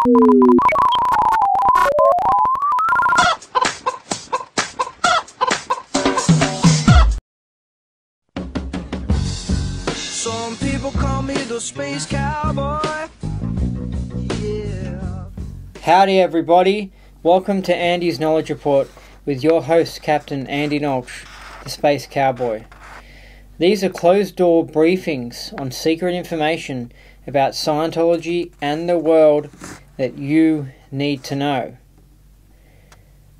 Some people call me the space cowboy. Yeah. Howdy everybody, welcome to Andy's Knowledge Report with your host Captain Andy Nolch, the Space Cowboy. These are closed-door briefings on secret information about Scientology and the world that you need to know.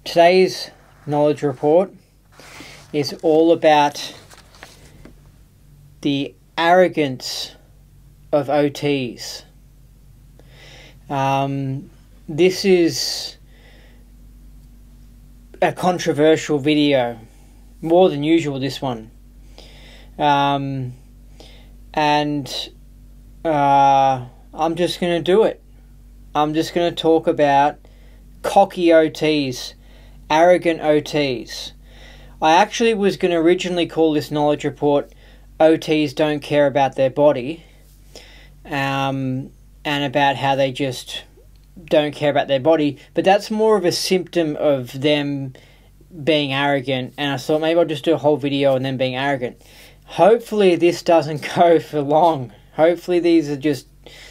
Today's Knowledge Report is all about the arrogance of OTs. This is a controversial video, more than usual this one. I'm just going to do it. I'm just going to talk about cocky OTs, arrogant OTs. I actually was going to originally call this knowledge report OTs Don't Care About Their Body, and about how they just don't care about their body, but that's more of a symptom of them being arrogant, and I thought maybe I'll just do a whole video on them being arrogant. Hopefully this doesn't go for long. Hopefully these are just,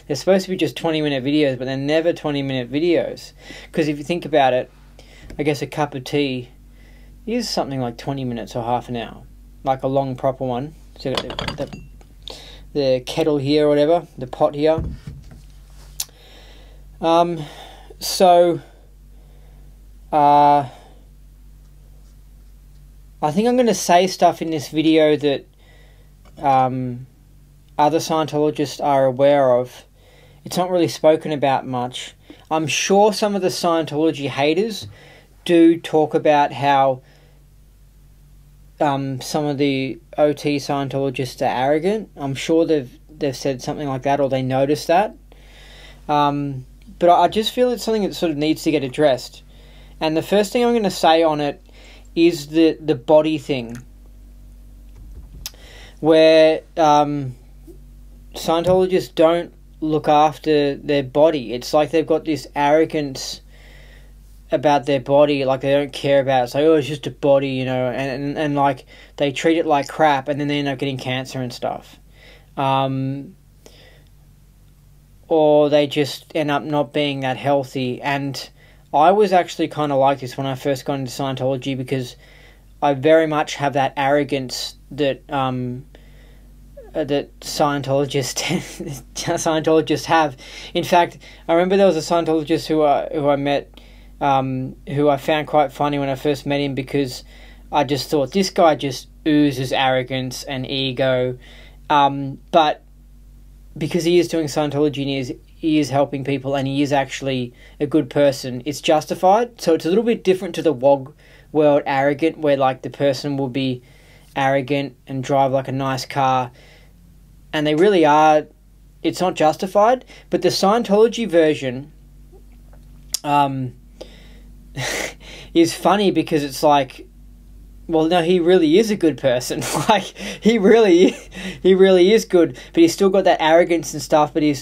they're supposed to be just 20-minute videos, but they're never 20-minute videos, because if you think about it, I guess a cup of tea is something like 20 minutes or half an hour, like a long proper one. So you got the kettle here or whatever, the pot here. I think I'm going to say stuff in this video that other Scientologists are aware of. It's not really spoken about much. I'm sure some of the Scientology haters do talk about how some of the OT Scientologists are arrogant. I'm sure they've said something like that, or they noticed that. But I just feel it's something that sort of needs to get addressed. And the first thing I'm going to say on it is the body thing, where Scientologists don't look after their body. It's like they've got this arrogance about their body, like they don't care about it. It's like, oh, it's just a body, you know, and like they treat it like crap, and then they end up getting cancer and stuff. Or they just end up not being that healthy. And I was actually kind of like this when I first got into Scientology, because I very much have that arrogance that that Scientologists have. In fact, I remember there was a Scientologist who I met, who I found quite funny when I first met him, because I just thought this guy just oozes arrogance and ego, but because he is doing Scientology and he is helping people and he is actually a good person, it's justified. So it's a little bit different to the WOG world arrogant, where like the person will be arrogant and drive like a nice car, and they really are, it's not justified. But the Scientology version is funny, because it's like, well, no, he really is a good person. Like he really is good, but he's still got that arrogance and stuff. But he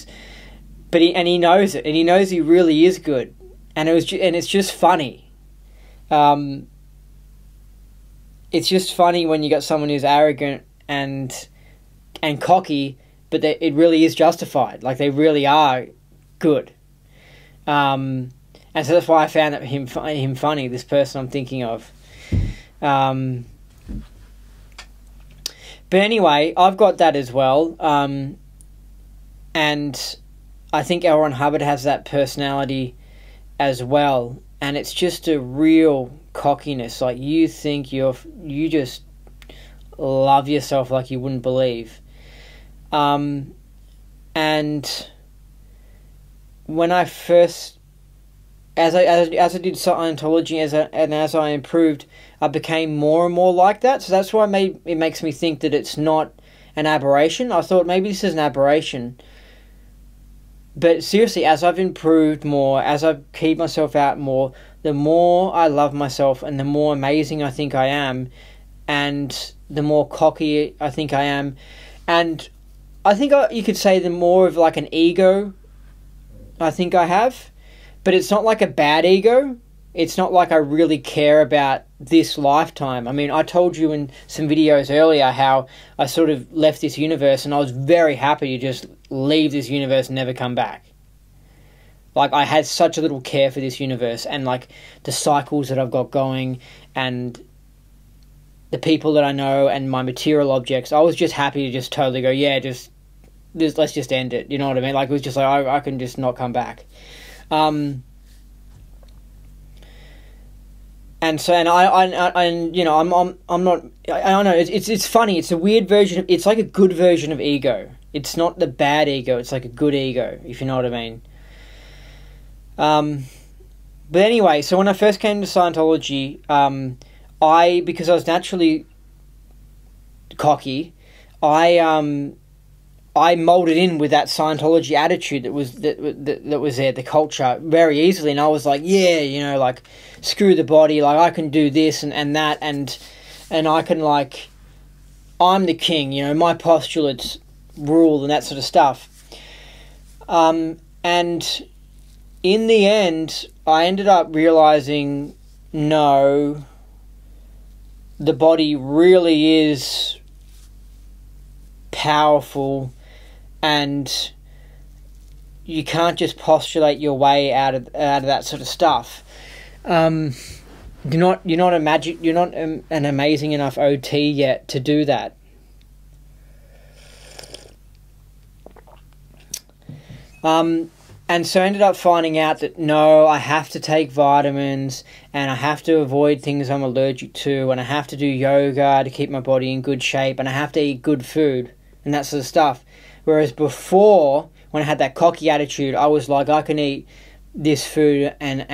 knows it, and he knows he really is good, and it's just funny. It's just funny when you got someone who's arrogant and cocky, but it really is justified. Like they really are good. And so that's why I found him funny. This person I'm thinking of. But anyway, I've got that as well. And I think L. Ron Hubbard has that personality as well. And it's just a real cockiness. Like you think you just love yourself like you wouldn't believe. And when I first, as I did Scientology, as I improved, I became more and more like that. So that's why it makes me think that it's not an aberration. I thought maybe this is an aberration. But seriously, as I've improved more, as I keep myself out more, the more I love myself and the more amazing I think I am, and the more cocky I think I am. And I think you could say the more of like an ego I think I have. but it's not like a bad ego. It's not like I really care about this lifetime. I mean, I told you in some videos earlier how I sort of left this universe and I was very happy to just leave this universe and never come back. Like, I had such a little care for this universe and, like, the cycles that I've got going and the people that I know and my material objects. I was just happy to just totally go, yeah, let's just end it. You know what I mean? Like, it was just like, I can just not come back. And so, and you know, I'm not. I don't know. It's funny. It's a weird version. It's like a good version of ego. It's not the bad ego. It's like a good ego, if you know what I mean. But anyway, so when I first came to Scientology, because I was naturally cocky, I molded in with that Scientology attitude that was there, the culture, very easily, and I was like, yeah, you know, like, screw the body, like, I can do this and that, and I can, like, I'm the king, you know, my postulates rule and that sort of stuff. And in the end, I ended up realizing, no, the body really is powerful, and you can't just postulate your way out of that sort of stuff. You're not an amazing enough OT yet to do that. And so I ended up finding out that, no, I have to take vitamins, and I have to avoid things I'm allergic to, and I have to do yoga to keep my body in good shape, and I have to eat good food, and that sort of stuff. Whereas before, when I had that cocky attitude, I was like, I can eat this food, and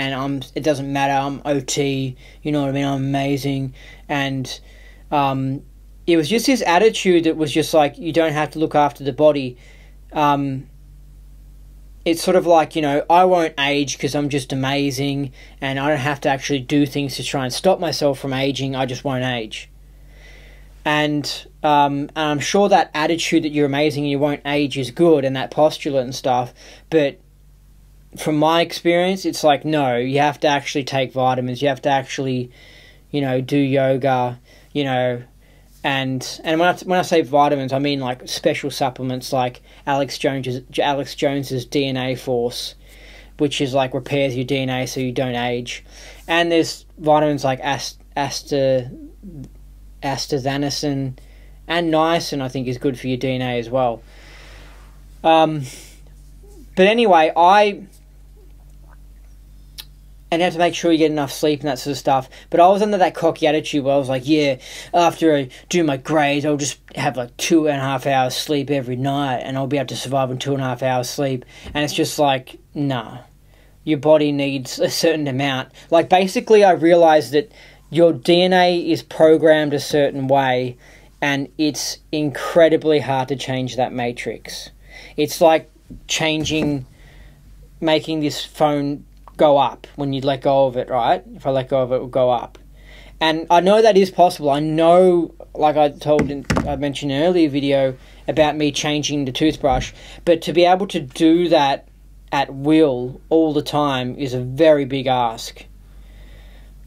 it doesn't matter, I'm OT, you know what I mean, I'm amazing. And it was just this attitude that was just like, you don't have to look after the body. It's sort of like, you know, I won't age because I'm just amazing, and I don't have to actually do things to try and stop myself from aging. I just won't age. And I'm sure that attitude that you're amazing and you won't age is good, and that postulate and stuff. But from my experience, it's like, no, you have to actually take vitamins. You have to actually, you know, do yoga, you know. And when I say vitamins, I mean like special supplements like Alex Jones's DNA Force, which is like repairs your DNA so you don't age. And there's vitamins like astaxanthin and niacin, I think, is good for your DNA as well. But anyway, and you have to make sure you get enough sleep and that sort of stuff. But I was under that cocky attitude where I was like, yeah, after I do my grades, I'll just have like 2.5 hours sleep every night, and I'll be able to survive on 2.5 hours sleep. And it's just like, nah, your body needs a certain amount. Like, basically, I realized that your DNA is programmed a certain way, and it's incredibly hard to change that matrix. It's like making this phone go up when you let go of it, right? If I let go of it, it will go up. And I know that is possible. I know, like I mentioned in an earlier video about me changing the toothbrush, but to be able to do that at will all the time is a very big ask.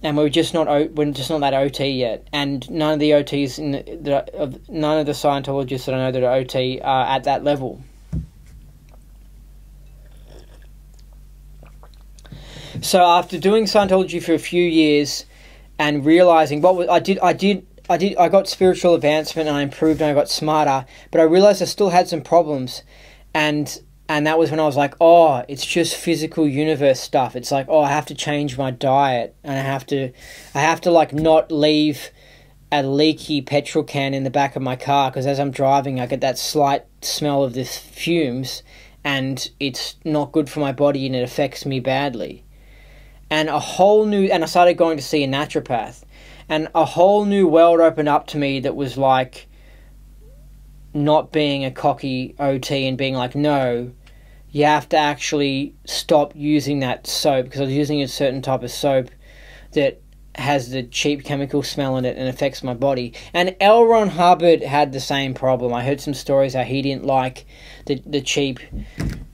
And we're just not that OT yet. And none of the OTs none of the Scientologists that I know that are OT are at that level. So after doing Scientology for a few years and realizing I got spiritual advancement, and I improved, and I got smarter, but I realized I still had some problems, and that was when I was like, oh, it's just physical universe stuff. It's like, oh, I have to change my diet, and I have to like not leave a leaky petrol can in the back of my car, because as I'm driving I get that slight smell of the fumes, and it's not good for my body, and it affects me badly. And I started going to see a naturopath, and a whole new world opened up to me that was like not being a cocky OT and being like, no, you have to actually stop using that soap, because I was using a certain type of soap that has the cheap chemical smell in it and affects my body. And L. Ron Hubbard had the same problem. I heard some stories how he didn't like the cheap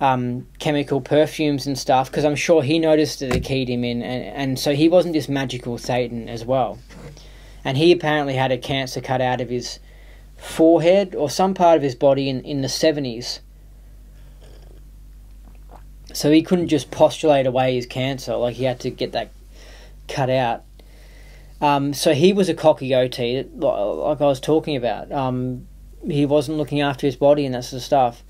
chemical perfumes and stuff, because I'm sure he noticed that it keyed him in, and so he wasn't this magical Satan as well. And he apparently had a cancer cut out of his forehead or some part of his body in the 70s. So he couldn't just postulate away his cancer, like he had to get that cut out. So he was a cocky OT, like I was talking about. He wasn't looking after his body and that sort of stuff.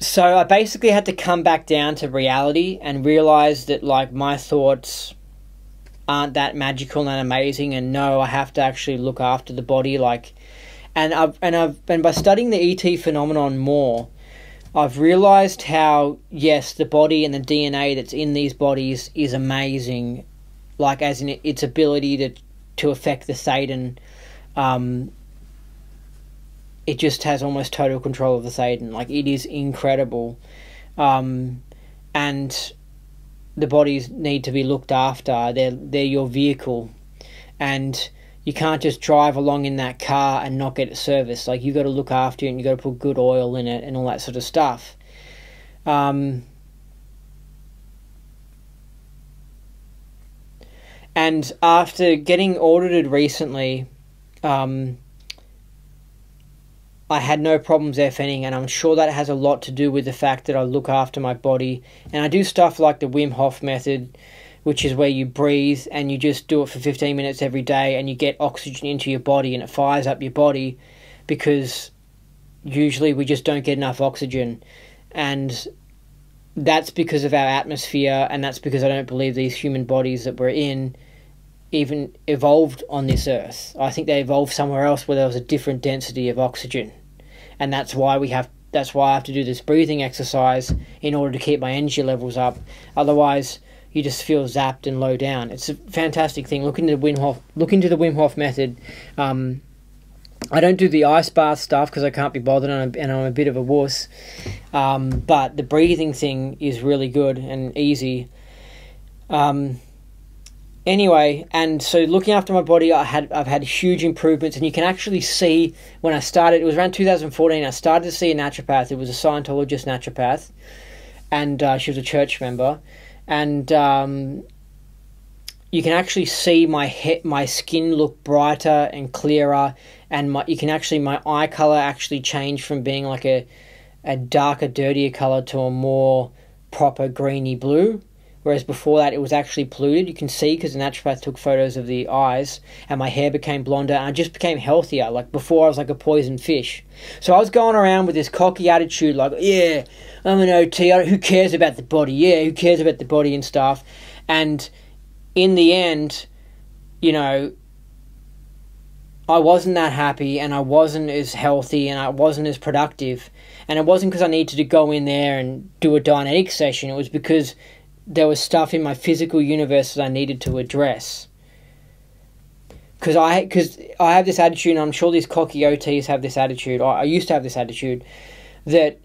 So I basically had to come back down to reality and realize that, like, my thoughts aren't that magical and amazing, and no, I have to actually look after the body, like, and by studying the ET phenomenon more, I've realized how, yes, the body and the DNA that's in these bodies is amazing, like, as in its ability to affect the Satan. It just has almost total control of the Satan. Like, it is incredible. And the bodies need to be looked after. They're your vehicle. And you can't just drive along in that car and not get it serviced. Like, you got to look after it, and you got to put good oil in it and all that sort of stuff. And after getting audited recently, I had no problems FNing, and I'm sure that has a lot to do with the fact that I look after my body. And I do stuff like the Wim Hof method, which is where you breathe and you just do it for 15 minutes every day, and you get oxygen into your body and it fires up your body, because usually we just don't get enough oxygen. And that's because of our atmosphere, and that's because I don't believe these human bodies that we're in even evolved on this earth. I think they evolved somewhere else where there was a different density of oxygen. And that's why I have to do this breathing exercise in order to keep my energy levels up. Otherwise, you just feel zapped and low down. It's a fantastic thing. Look into the Wim Hof method. I don't do the ice bath stuff because I can't be bothered, and I'm a bit of a wuss. But the breathing thing is really good and easy. Anyway, and so looking after my body, I've had huge improvements, and you can actually see when I started. It was around 2014. I started to see a naturopath. It was a Scientologist naturopath, and she was a church member, and you can actually see my skin look brighter and clearer, and my eye color actually changed from being like a darker, dirtier color to a more proper greeny blue. Whereas before that, it was actually polluted. You can see because the naturopath took photos of the eyes, and my hair became blonder, and I just became healthier. Like, before, I was like a poisoned fish. So I was going around with this cocky attitude, like, yeah, I'm an OT. Who cares about the body? Yeah, who cares about the body and stuff? And in the end, you know, I wasn't that happy, and I wasn't as healthy, and I wasn't as productive. And it wasn't because I needed to go in there and do a Dianetic session. It was because there was stuff in my physical universe that I needed to address. Because I have this attitude, and I'm sure these cocky OTs have this attitude. I used to have this attitude that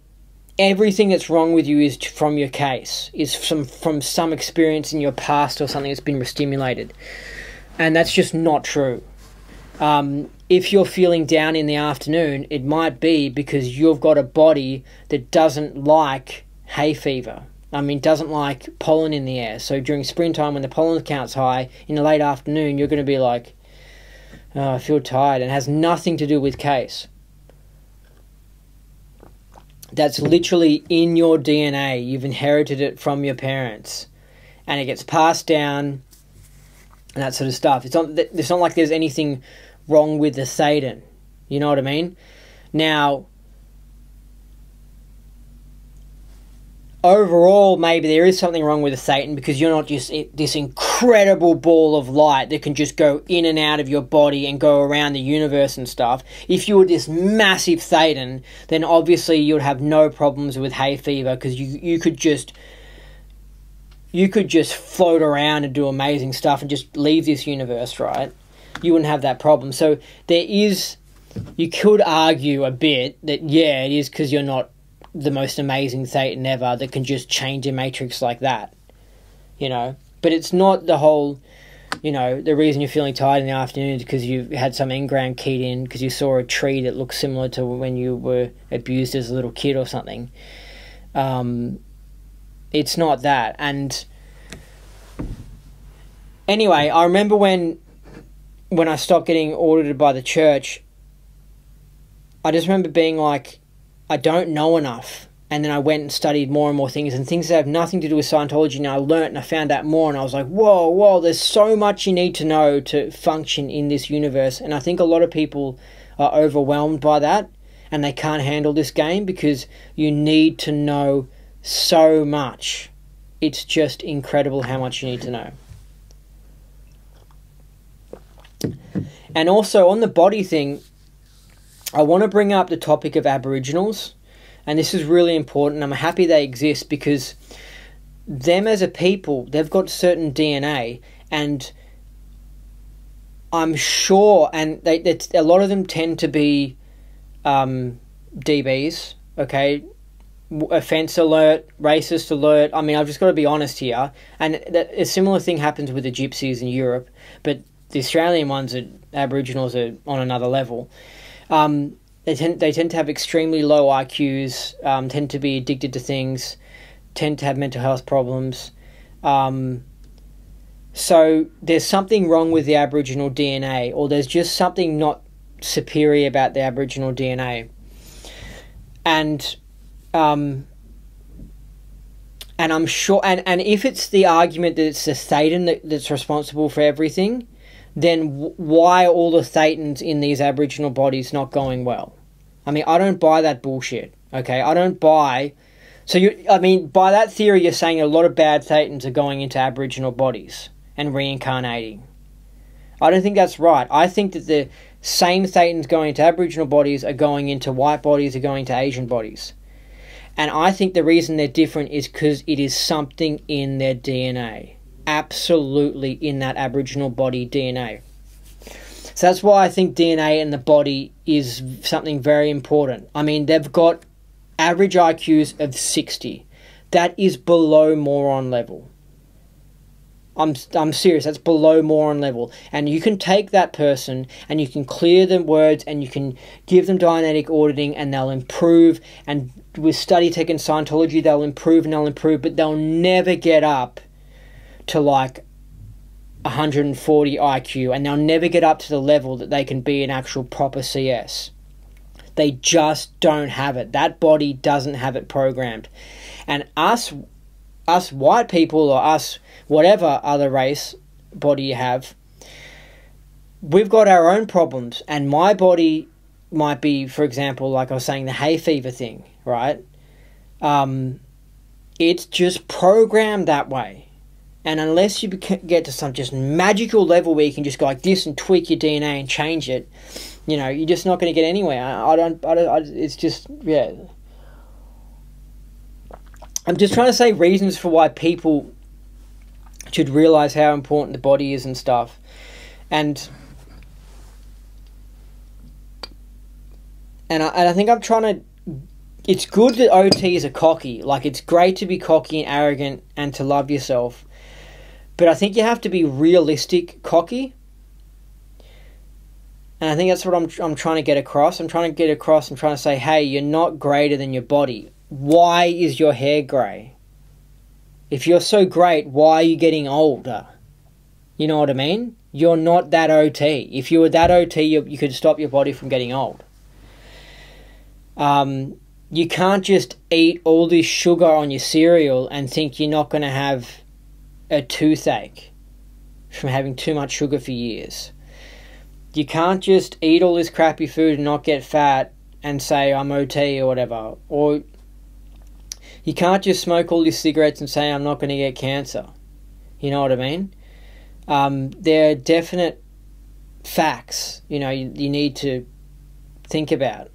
everything that's wrong with you is from your case, is from some experience in your past or something that's been stimulated. And that's just not true. If you're feeling down in the afternoon, it might be because you've got a body that doesn't like hay fever. I mean, doesn't like pollen in the air. So during springtime, when the pollen count's high, in the late afternoon, you're going to be like, oh, I feel tired. And it has nothing to do with case. That's literally in your DNA. You've inherited it from your parents. And it gets passed down and that sort of stuff. It's not like there's anything wrong with the Satan. You know what I mean? Now, overall, maybe there is something wrong with the Satan, because you're not just this incredible ball of light that can just go in and out of your body and go around the universe and stuff. If you were this massive Satan, then obviously you'd have no problems with hay fever, because you could just float around and do amazing stuff and just leave this universe, right? You wouldn't have that problem. So you could argue a bit that, yeah, it is because you're not the most amazing Thetan ever that can just change a matrix like that, you know. But it's not the whole, you know, the reason you're feeling tired in the afternoon is because you had some engram keyed in because you saw a tree that looked similar to when you were abused as a little kid or something. It's not that. And anyway, I remember when I stopped getting audited by the church, I just remember being like, I don't know enough. And then I went and studied more and more things, and things that have nothing to do with Scientology. And I learnt and I found out more, and I was like, whoa, there's so much you need to know to function in this universe. And I think a lot of people are overwhelmed by that, and they can't handle this game because you need to know so much. It's just incredible how much you need to know. And also on the body thing, I want to bring up the topic of Aboriginals, and this is really important. I'm happy they exist because them as a people, they've got certain DNA, and I'm sure, and a lot of them tend to be DBs, okay? Offense alert, racist alert. I mean, I've just got to be honest here. And a similar thing happens with the gypsies in Europe, but the Australian ones, Aboriginals, are on another level. They tend to have extremely low IQs, tend to be addicted to things, tend to have mental health problems. So there's something wrong with the Aboriginal DNA, or there's just something not superior about the Aboriginal DNA. And I'm sure, and if it's the argument that it's the Thetan that's responsible for everything, then why are all the Thetans in these Aboriginal bodies not going well? I mean, I don't buy that bullshit, okay? I don't buy... So, by that theory, you're saying a lot of bad Thetans are going into Aboriginal bodies and reincarnating. I don't think that's right. I think that the same Thetans going into Aboriginal bodies are going into white bodies, are going into Asian bodies. And I think the reason they're different is because it is something in their DNA. Absolutely in that Aboriginal body DNA. So that's why I think DNA in the body is something very important. I mean, they've got average IQs of 60. That is below moron level. I'm serious, that's below moron level. And you can take that person and you can clear them words and you can give them Dianetic auditing and they'll improve. And with study tech and Scientology, they'll improve, but they'll never get up to like 140 IQ, and they'll never get up to the level that they can be an actual proper CS. They just don't have it. That body doesn't have it programmed. And us white people, or us whatever other race body you have, we've got our own problems. And my body might be, for example, like I was saying, the hay fever thing, right? It's just programmed that way. And unless you get to some just magical level where you can just go like this and tweak your DNA and change it, you know, you're just not going to get anywhere. It's just, yeah. I'm just trying to say reasons for why people should realize how important the body is and stuff. And I think I'm trying to... It's good that OTs are cocky. Like, it's great to be cocky and arrogant and to love yourself. But I think you have to be realistic cocky. And I think that's what I'm trying to get across. I'm trying to say, hey, you're not greater than your body. Why is your hair grey? If you're so great, why are you getting older? You know what I mean? You're not that OT. If you were that OT, you could stop your body from getting old. You can't just eat all this sugar on your cereal and think you're not going to have a toothache from having too much sugar for years. You can't just eat all this crappy food and not get fat and say I'm OT or whatever. Or you can't just smoke all these cigarettes and say I'm not going to get cancer. You know what I mean? There are definite facts, you need to think about.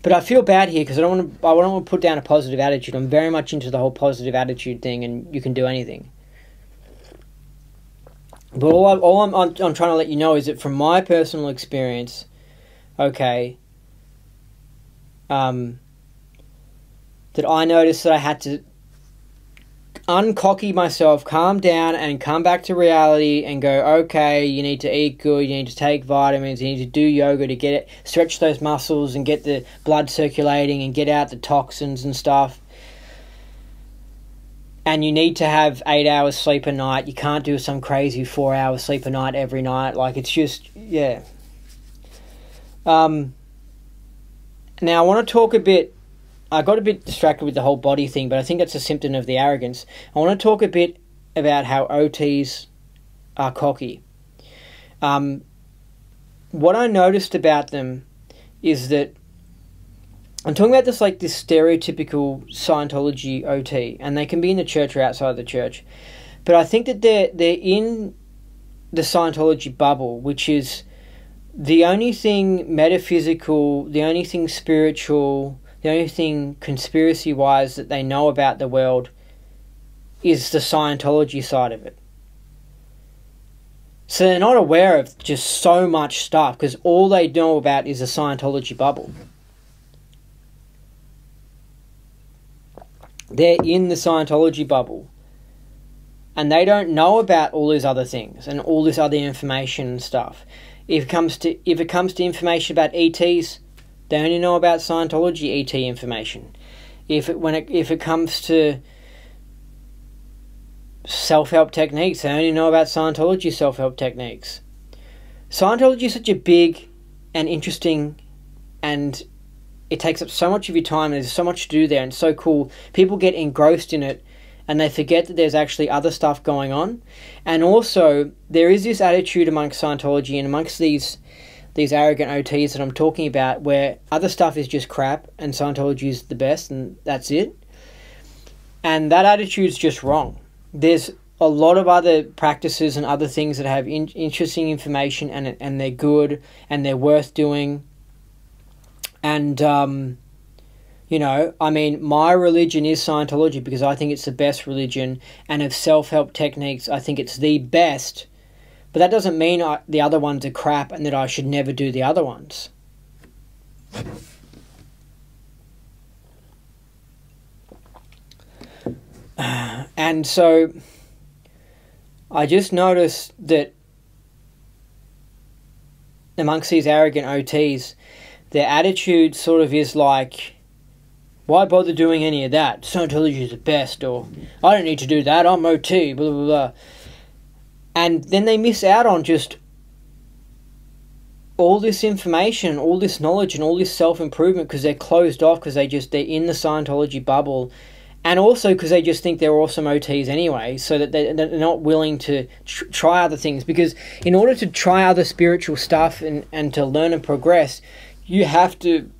But I feel bad here because I don't want to put down a positive attitude. I'm very much into the whole positive attitude thing, and you can do anything. But all I'm trying to let you know is that from my personal experience, okay, that I noticed that I had to uncocky myself, calm down, and come back to reality and go, okay, you need to eat good, you need to take vitamins, you need to do yoga to get it, stretch those muscles and get the blood circulating and get out the toxins and stuff. And you need to have 8 hours sleep a night. You can't do some crazy 4 hours sleep a night every night. Like, it's just, yeah. Now I want to talk a bit. I got a bit distracted with the whole body thing, but I think that's a symptom of the arrogance. I want to talk a bit about how OTs are cocky. What I noticed about them is that I'm talking about this stereotypical Scientology OT, and they can be in the church or outside the church, but I think that they're in the Scientology bubble, which is the only thing metaphysical, the only thing spiritual, the only thing conspiracy-wise that they know about the world is the Scientology side of it. So they're not aware of just so much stuff, because all they know about is the Scientology bubble. They're in the Scientology bubble, and they don't know about all these other things and all this other information and stuff. If it comes to information about ETs, they only know about Scientology ET information. If it comes to self-help techniques, they only know about Scientology self-help techniques. Scientology is such a big and interesting, and it takes up so much of your time, and there's so much to do there, and it's so cool. People get engrossed in it, and they forget that there's actually other stuff going on. And also, there is this attitude amongst Scientology and amongst these arrogant OTs that I'm talking about, where other stuff is just crap, and Scientology is the best, and that's it. And that attitude's just wrong. There's a lot of other practices and other things that have interesting information, and they're good, and they're worth doing. And, my religion is Scientology because I think it's the best religion, and of self-help techniques, I think it's the best. But that doesn't mean the other ones are crap and that I should never do the other ones. And so I just noticed that amongst these arrogant OTs, their attitude sort of is like, why bother doing any of that? Scientology is the best, or I don't need to do that, I'm OT, blah, blah, blah. And then they miss out on just all this information, all this knowledge, and all this self-improvement because they're closed off, because they're in the Scientology bubble, and also because they just think they're awesome OTs anyway, so that they're not willing to try other things. Because in order to try other spiritual stuff and to learn and progress, you have to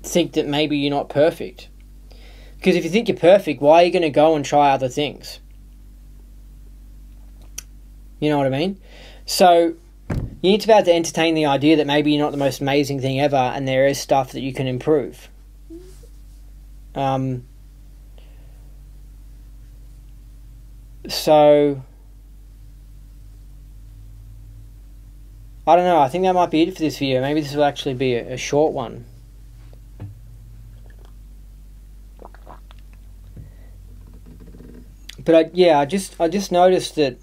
think that maybe you're not perfect. Because if you think you're perfect, why are you going to go and try other things? You know what I mean? So you need to be able to entertain the idea that maybe you're not the most amazing thing ever, and there is stuff that you can improve. So I don't know, I think that might be it for this video. Maybe this will actually be a short one. But I just noticed that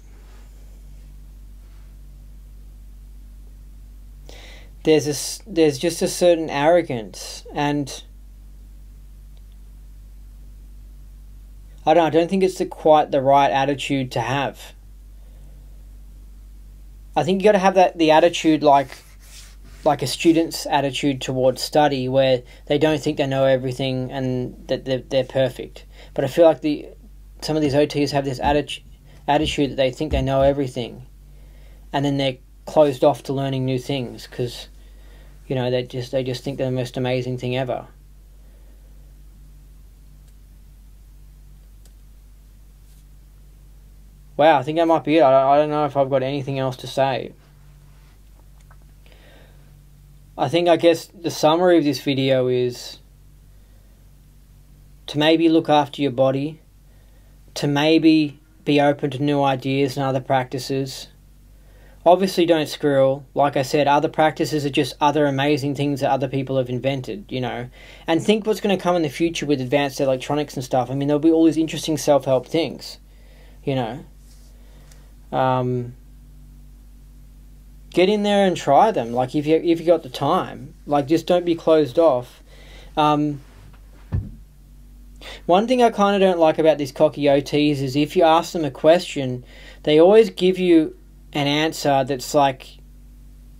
there's just a certain arrogance, and I don't think it's quite the right attitude to have. I think you got to have the attitude like a student's attitude towards study, where they don't think they know everything and that they're perfect. But I feel like some of these OTs have this attitude that they think they know everything, and then they're closed off to learning new things because, they just think they're the most amazing thing ever. Wow, I think that might be it. I don't know if I've got anything else to say. I guess the summary of this video is to maybe look after your body, to maybe be open to new ideas and other practices. Obviously don't squirrel. Like I said, other practices are just other amazing things that other people have invented, you know. And think what's going to come in the future with advanced electronics and stuff. I mean, there'll be all these interesting self-help things, you know. Get in there and try them. Like, if you got the time. Like, just don't be closed off. One thing I kind of don't like about these cocky OTs is if you ask them a question, they always give you an answer that's like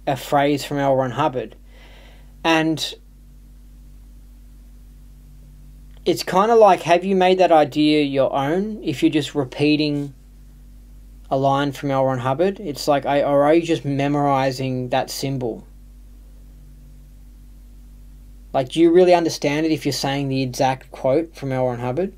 a phrase from L. Ron Hubbard. And it's kind of like, have you made that idea your own if you're just repeating a line from L. Ron Hubbard? It's like, or are you just memorizing that symbol? Like, do you really understand it if you're saying the exact quote from L. Ron Hubbard?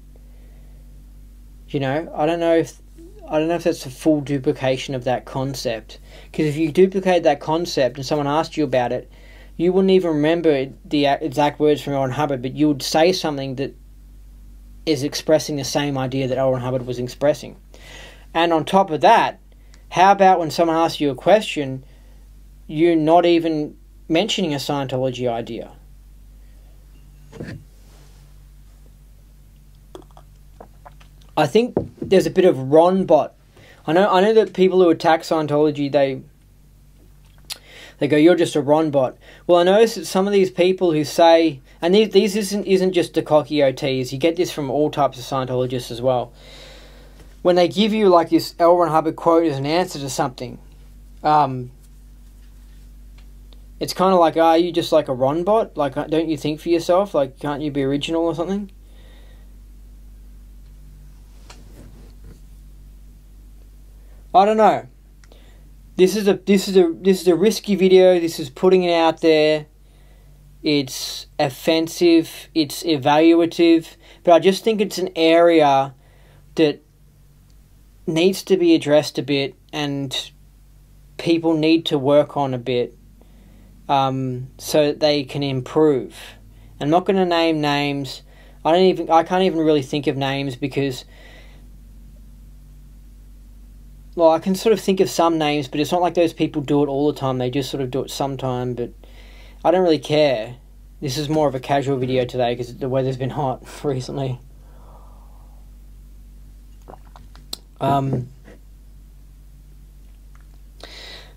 You know, I don't know if that's a full duplication of that concept. Because if you duplicate that concept and someone asked you about it, you wouldn't even remember the exact words from L. Ron Hubbard, but you would say something that is expressing the same idea that L. Ron Hubbard was expressing. And on top of that, how about when someone asks you a question, you're not even mentioning a Scientology idea? I think there's a bit of Ron bot. I know that people who attack Scientology, they go, you're just a Ron bot. Well, I notice that some of these people who say, and these isn't just the cocky OTs, you get this from all types of Scientologists as well. When they give you like this L. Ron Hubbard quote as an answer to something, it's kind of like, are you just like a Ron bot? Like, don't you think for yourself? Like, can't you be original or something? I don't know. This is a risky video. This is putting it out there. It's offensive. It's evaluative. But I just think it's an area that needs to be addressed a bit, and people need to work on a bit, so that they can improve. I'm not going to name names. I can't even really think of names because, well, I can sort of think of some names, but it's not like those people do it all the time. They just sort of do it sometime, but I don't really care. This is more of a casual video today because the weather's been hot recently.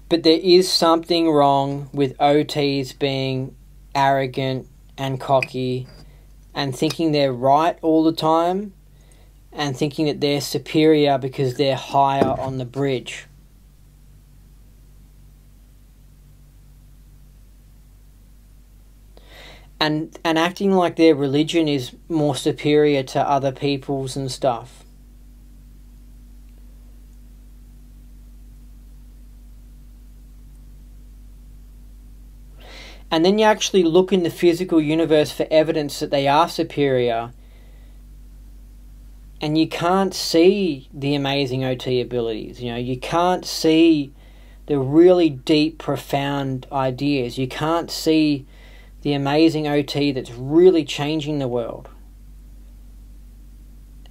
But there is something wrong with OTs being arrogant and cocky and thinking they're right all the time and thinking that they're superior because they're higher on the bridge. And acting like their religion is more superior to other people's and stuff. And then you actually look in the physical universe for evidence that they are superior, and you can't see the amazing OT abilities. You know, you can't see the really deep, profound ideas. You can't see the amazing OT that's really changing the world.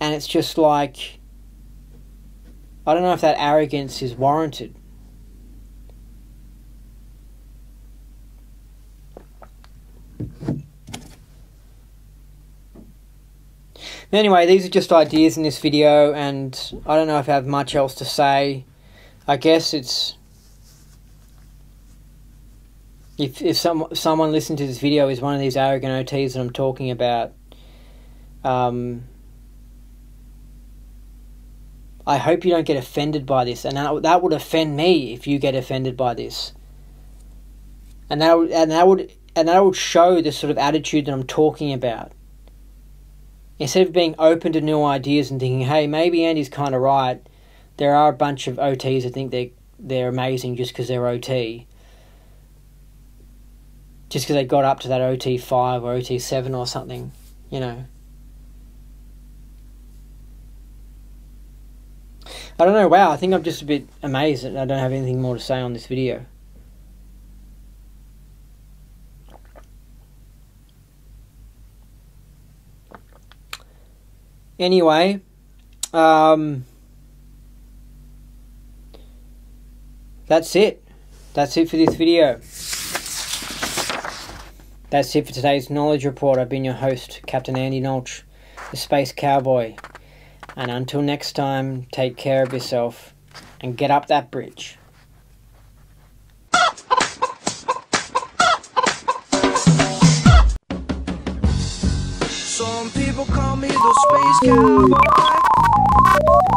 And it's just like, I don't know if that arrogance is warranted. Anyway, these are just ideas in this video, and I don't know if I have much else to say. I guess it's, if someone listening to this video is one of these arrogant OTs that I'm talking about, I hope you don't get offended by this, and that would offend me if you get offended by this, and that would show the sort of attitude that I'm talking about. Instead of being open to new ideas and thinking, hey, maybe Andy's kind of right, there are a bunch of OTs that think they're amazing just because they're OT. Just because they got up to that OT 5 or OT 7 or something, you know. I don't know, wow, I think I'm just a bit amazed that I don't have anything more to say on this video. Anyway, that's it. That's it for this video. That's it for today's Knowledge Report. I've been your host, Captain Andy Nolch, the Space Cowboy. And until next time, take care of yourself and get up that bridge. Some people call me the Space Cowboy.